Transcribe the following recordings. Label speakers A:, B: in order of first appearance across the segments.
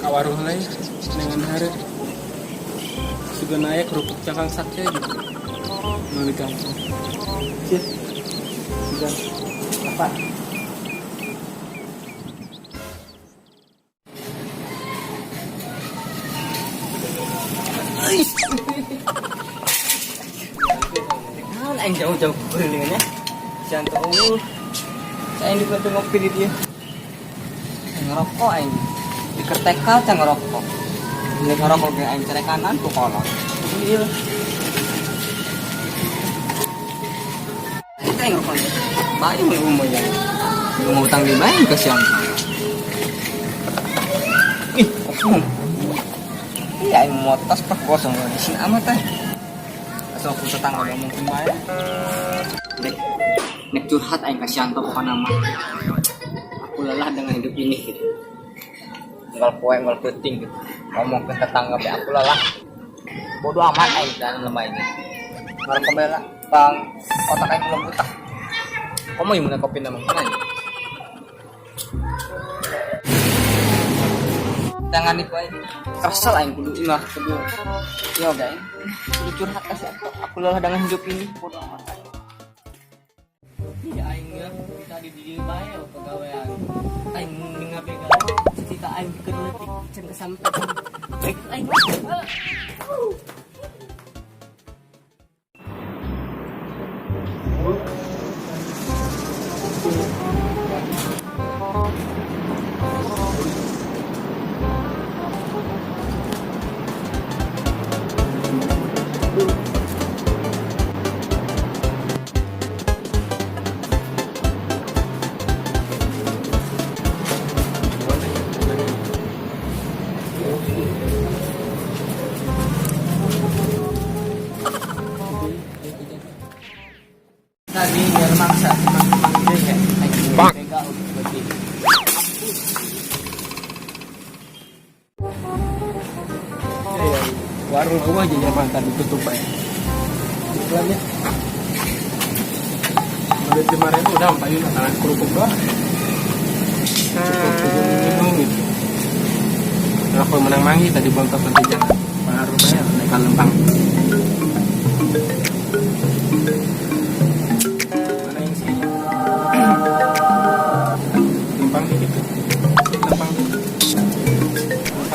A: kawaruh lain dengan hari sudah naik kerupuk cangkang sate gitu melalui kampung sih sudah apa
B: anh jauh-jauh berliannya jangan tahu saya di foto ngopi di dia ngerokok aing di kertekal cang ngerokok ini ngerokok kayak aing cerai kanan tuh kolong iya kita yang ngerokok bayi mau umur ya mau utang di bayi kasihan ih kosong iya aing mau tas pak kosong di sini amat so aku tetangga ngomong kembali nek curhat aing kasihan tuh bukan nama aku lelah dengan hidup ini gitu ngal poe ngal penting gitu ngomong ke tetangga be aku lelah bodoh amat aing dan lemah ini ngal kembali bang otak aing belum butak kamu yang mana kopi nama mana jangan itu aing kesel aing kudu imah kudu yo guys kudu curhat kasih aku lelah dengan hidup ini bodoh amat iya aing tadi di bae pegawaian aing ngabega cerita aing keuletik can kesampaian baik aing tadi biar maksa teman-teman dia kayak tega untuk berarti ya warung gua aja yang tadi tutup ya iklannya
A: dari kemarin itu udah sampai tangan kerupuk doang minum gitu aku menang mangi tadi bongkar nanti jangan baru bayar naik lempang lempang dikit lempang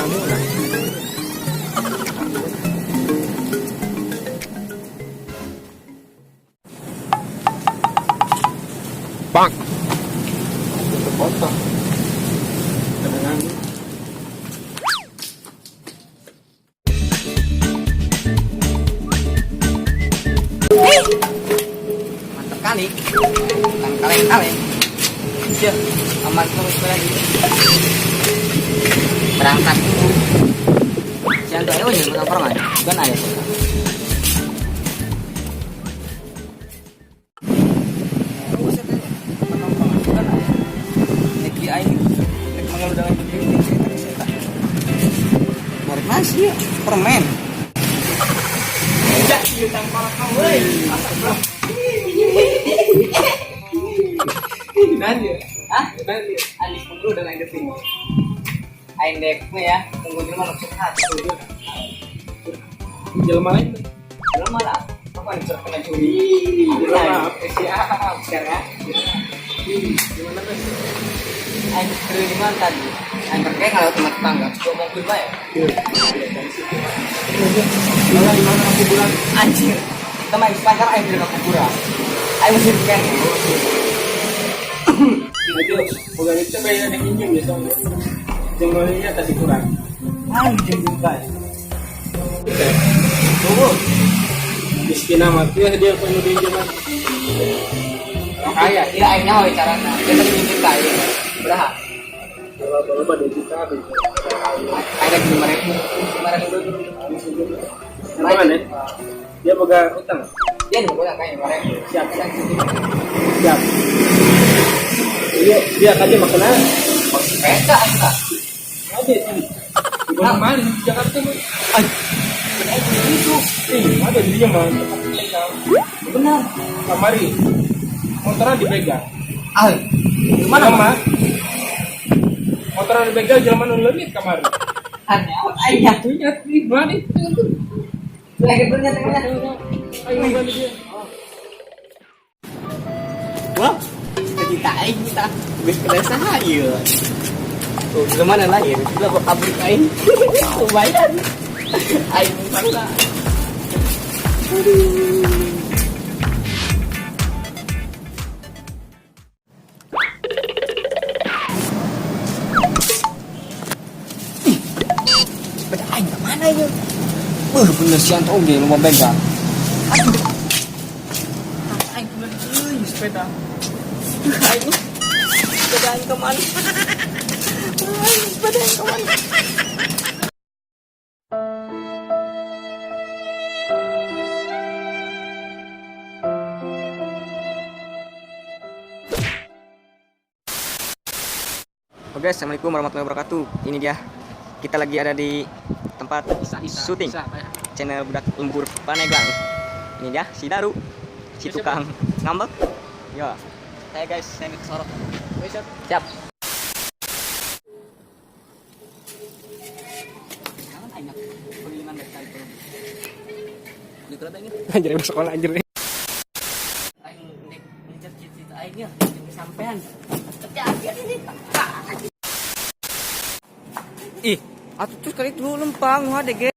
A: dulu lah bang potong kadang
B: mantap kali kan kaleng-kaleng iya amat terus lagi berangkat dulu jangan doa aja jangan pernah kan ayo masih permen ya utang para kamu nanti nanti alis punggu dan aing deping aing dekmu ya tunggu di mana curhat
A: jelema lain
B: belum malah apa nih curhat kena curi siap sekarang
A: gimana kan
B: aing kerja di mana tadi aing pergi kalau teman tetangga gua mau ke bae
A: malah di mana kuburan
B: anjir kita main sepanjang aing di kuburan aing mesti kan
A: aja bukan itu bayar yang minjem ya soalnya jengolnya kasih kurang
B: anjing juga
A: tunggu miskin amat ya dia penuh pinjaman
B: kaya dia aingnya mau caranya dia tadi minjem kaya berapa
A: berapa dia juta
B: ada 5.000
A: mana nih dia boga utang
B: dia nih pulang kaya 5.000 siap
A: siap dia aja makan
B: sepeda aja
A: ada sih di mana di Jakarta mah
B: itu
A: ada dia mah
B: benar
A: kamari motornya dipegang
B: ah gimana
A: mah motornya dipegang jalan legit kamari
B: Aneh amat aja.
A: Punya di mana itu?
B: Lagi punya tengahnya.
A: Ayo balik dia.
B: Wah, kita aing kita. Geus kada sahaya. Tuh, gimana lahir? Kita kok kabur aing. Lumayan. Aing pernah. Sepeda aing kemana ya? Bener sih antum dia lu mau pegang. Aduh. Aing bener sepeda. Aing sepeda aing kemana? Aing sepeda aing kemana? Oke, assalamualaikum warahmatullahi wabarakatuh. Ini dia, kita lagi ada di tempat syuting channel Budak Lembur Panegang. Ini dia si Daru, si tukang ngambek. Ya, saya guys, saya ke sorot. Siap. Jangan banyak pengiriman dari tadi tuh. Di kereta ini.
A: Anjir udah sekolah anjir.
B: Aing nek cita-cita aingnya sampean. Tapi ini. Ih, atuh terus kali dulu lempang ada ge.